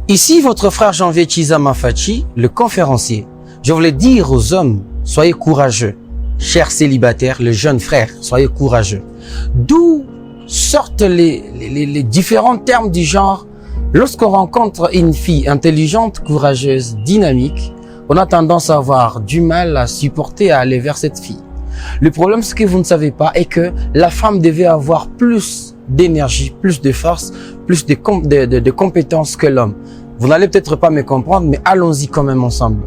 Ici, votre frère Janvier Chizama Fachi, le conférencier. Je voulais dire aux hommes, soyez courageux. Chers célibataires, les jeunes frères, soyez courageux. D'où sortent les différents termes du genre, lorsqu'on rencontre une fille intelligente, courageuse, dynamique, on a tendance à avoir du mal à supporter à aller vers cette fille. Le problème, ce que vous ne savez pas, est que la femme devait avoir plus d'énergie, plus de force, plus de compétences que l'homme. Vous n'allez peut-être pas me comprendre, mais allons-y quand même ensemble.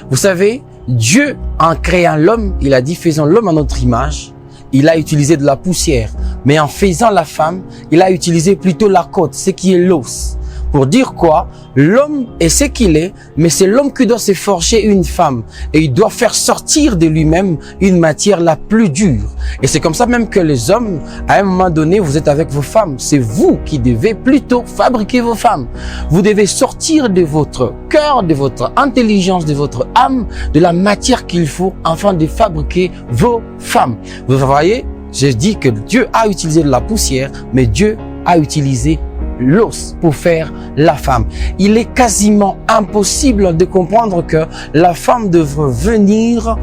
Vous savez, Dieu, en créant l'homme, il a dit, faisons l'homme à notre image. Il a utilisé de la poussière. Mais en faisant la femme, il a utilisé plutôt la côte, ce qui est l'os. Pour dire quoi? L'homme est ce qu'il est, mais c'est l'homme qui doit se forger une femme. Et il doit faire sortir de lui-même une matière la plus dure. Et c'est comme ça même que les hommes, à un moment donné, vous êtes avec vos femmes. C'est vous qui devez plutôt fabriquer vos femmes. Vous devez sortir de votre cœur, de votre intelligence, de votre âme, de la matière qu'il faut afin de fabriquer vos femmes. Vous voyez, je dis que Dieu a utilisé de la poussière, mais Dieu a utilisé l'os pour faire la femme. Il est quasiment impossible de comprendre que la femme devrait venir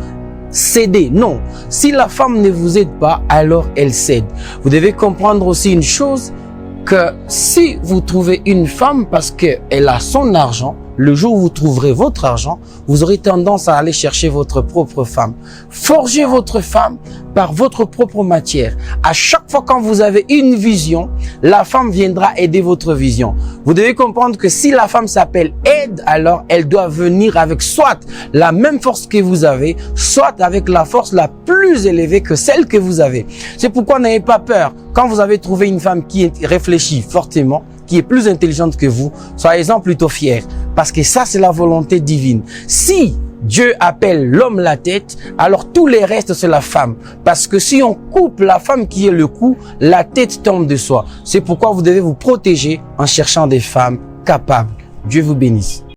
céder. Non, si la femme ne vous aide pas, alors elle cède. Vous devez comprendre aussi une chose, que si vous trouvez une femme parce qu'elle a son argent, le jour où vous trouverez votre argent, vous aurez tendance à aller chercher votre propre femme. Forgez votre femme par votre propre matière. À chaque fois quand vous avez une vision, la femme viendra aider votre vision. Vous devez comprendre que si la femme s'appelle aide, alors elle doit venir avec soit la même force que vous avez, soit avec la force la plus élevée que celle que vous avez. C'est pourquoi n'ayez pas peur. Quand vous avez trouvé une femme qui réfléchit fortement, qui est plus intelligente que vous, soyez-en plutôt fiers. Parce que ça, c'est la volonté divine. Si Dieu appelle l'homme la tête, alors tous les restes, c'est la femme. Parce que si on coupe la femme qui est le cou, la tête tombe de soi. C'est pourquoi vous devez vous protéger en cherchant des femmes capables. Dieu vous bénisse.